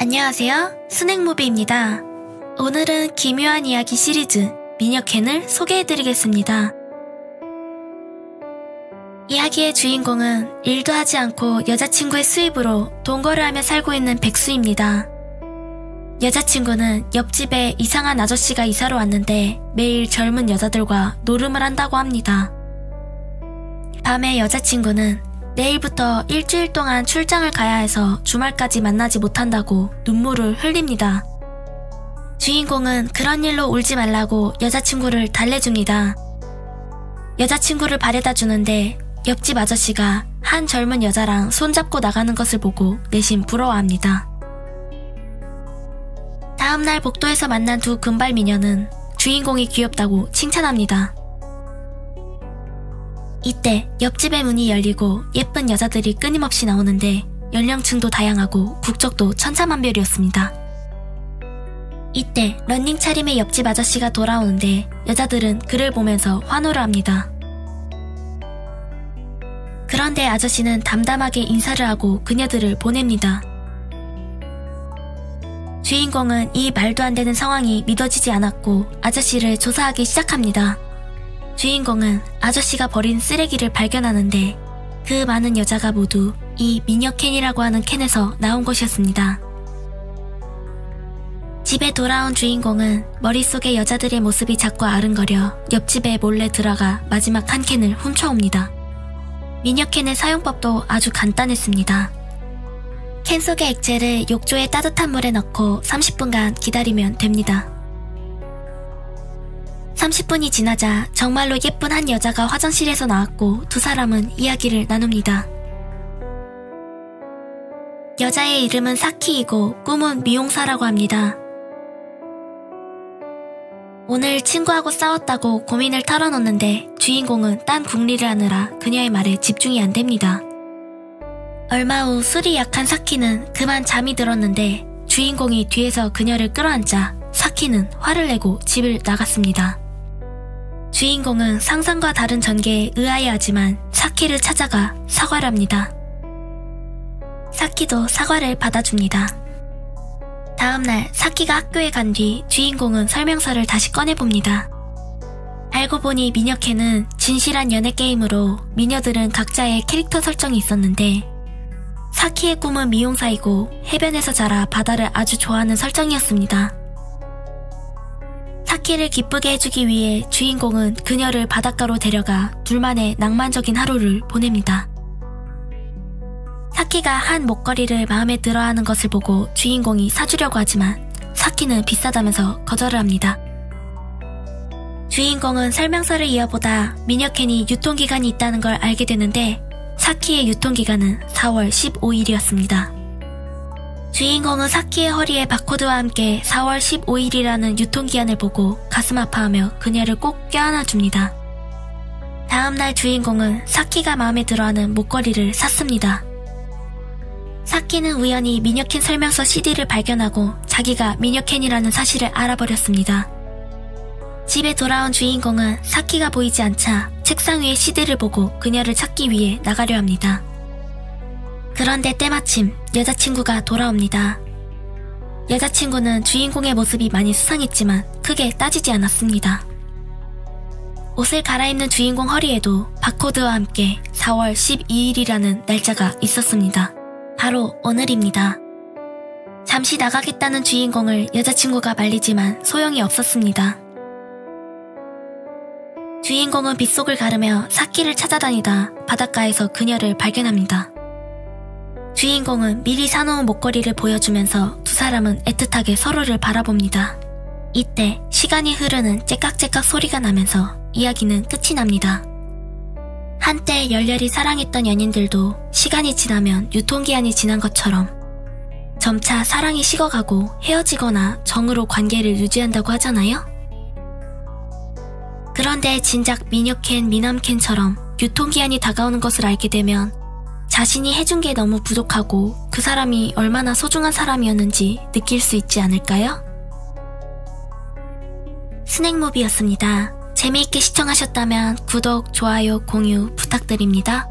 안녕하세요, 스낵무비입니다. 오늘은 기묘한 이야기 시리즈 미녀캔을 소개해드리겠습니다. 이야기의 주인공은 일도 하지 않고 여자친구의 수입으로 동거를 하며 살고 있는 백수입니다. 여자친구는 옆집에 이상한 아저씨가 이사로 왔는데 매일 젊은 여자들과 노름을 한다고 합니다. 밤에 여자친구는 내일부터 일주일 동안 출장을 가야 해서 주말까지 만나지 못한다고 눈물을 흘립니다. 주인공은 그런 일로 울지 말라고 여자친구를 달래줍니다. 여자친구를 바래다 주는데 옆집 아저씨가 한 젊은 여자랑 손잡고 나가는 것을 보고 내심 부러워합니다. 다음날 복도에서 만난 두 금발 미녀는 주인공이 귀엽다고 칭찬합니다. 이때 옆집의 문이 열리고 예쁜 여자들이 끊임없이 나오는데 연령층도 다양하고 국적도 천차만별이었습니다. 이때 러닝 차림의 옆집 아저씨가 돌아오는데 여자들은 그를 보면서 환호를 합니다. 그런데 아저씨는 담담하게 인사를 하고 그녀들을 보냅니다. 주인공은 이 말도 안 되는 상황이 믿어지지 않았고 아저씨를 조사하기 시작합니다. 주인공은 아저씨가 버린 쓰레기를 발견하는데 그 많은 여자가 모두 이 미녀캔이라고 하는 캔에서 나온 것이었습니다. 집에 돌아온 주인공은 머릿속에 여자들의 모습이 자꾸 아른거려 옆집에 몰래 들어가 마지막 한 캔을 훔쳐옵니다. 미녀캔의 사용법도 아주 간단했습니다. 캔 속의 액체를 욕조에 따뜻한 물에 넣고 30분간 기다리면 됩니다. 30분이 지나자 정말로 예쁜 한 여자가 화장실에서 나왔고 두 사람은 이야기를 나눕니다. 여자의 이름은 사키이고 꿈은 미용사라고 합니다. 오늘 친구하고 싸웠다고 고민을 털어놓는데 주인공은 딴 궁리를 하느라 그녀의 말에 집중이 안 됩니다. 얼마 후 술이 약한 사키는 그만 잠이 들었는데 주인공이 뒤에서 그녀를 끌어안자 사키는 화를 내고 집을 나갔습니다. 주인공은 상상과 다른 전개에 의아해하지만 사키를 찾아가 사과를 합니다. 사키도 사과를 받아줍니다. 다음날 사키가 학교에 간 뒤 주인공은 설명서를 다시 꺼내봅니다. 알고 보니 미녀캔은 진실한 연애 게임으로 미녀들은 각자의 캐릭터 설정이 있었는데 사키의 꿈은 미용사이고 해변에서 자라 바다를 아주 좋아하는 설정이었습니다. 사키를 기쁘게 해주기 위해 주인공은 그녀를 바닷가로 데려가 둘만의 낭만적인 하루를 보냅니다. 사키가 한 목걸이를 마음에 들어하는 것을 보고 주인공이 사주려고 하지만 사키는 비싸다면서 거절을 합니다. 주인공은 설명서를 이어보다 미녀캔이 유통기간이 있다는 걸 알게 되는데 사키의 유통기간은 4월 15일이었습니다. 주인공은 사키의 허리에 바코드와 함께 4월 15일이라는 유통기한을 보고 가슴 아파하며 그녀를 꼭 껴안아줍니다. 다음날 주인공은 사키가 마음에 들어하는 목걸이를 샀습니다. 사키는 우연히 미녀캔 설명서 CD를 발견하고 자기가 미녀캔이라는 사실을 알아버렸습니다. 집에 돌아온 주인공은 사키가 보이지 않자 책상 위에 CD를 보고 그녀를 찾기 위해 나가려 합니다. 그런데 때마침 여자친구가 돌아옵니다. 여자친구는 주인공의 모습이 많이 수상했지만 크게 따지지 않았습니다. 옷을 갈아입는 주인공 허리에도 바코드와 함께 4월 12일이라는 날짜가 있었습니다. 바로 오늘입니다. 잠시 나가겠다는 주인공을 여자친구가 말리지만 소용이 없었습니다. 주인공은 빗속을 가르며 사키를 찾아다니다 바닷가에서 그녀를 발견합니다. 주인공은 미리 사놓은 목걸이를 보여주면서 두 사람은 애틋하게 서로를 바라봅니다. 이때 시간이 흐르는 째깍째깍 소리가 나면서 이야기는 끝이 납니다. 한때 열렬히 사랑했던 연인들도 시간이 지나면 유통기한이 지난 것처럼 점차 사랑이 식어가고 헤어지거나 정으로 관계를 유지한다고 하잖아요? 그런데 진작 미녀캔, 미남캔처럼 유통기한이 다가오는 것을 알게 되면 자신이 해준 게 너무 부족하고 그 사람이 얼마나 소중한 사람이었는지 느낄 수 있지 않을까요? 스낵무비였습니다. 재미있게 시청하셨다면 구독, 좋아요, 공유 부탁드립니다.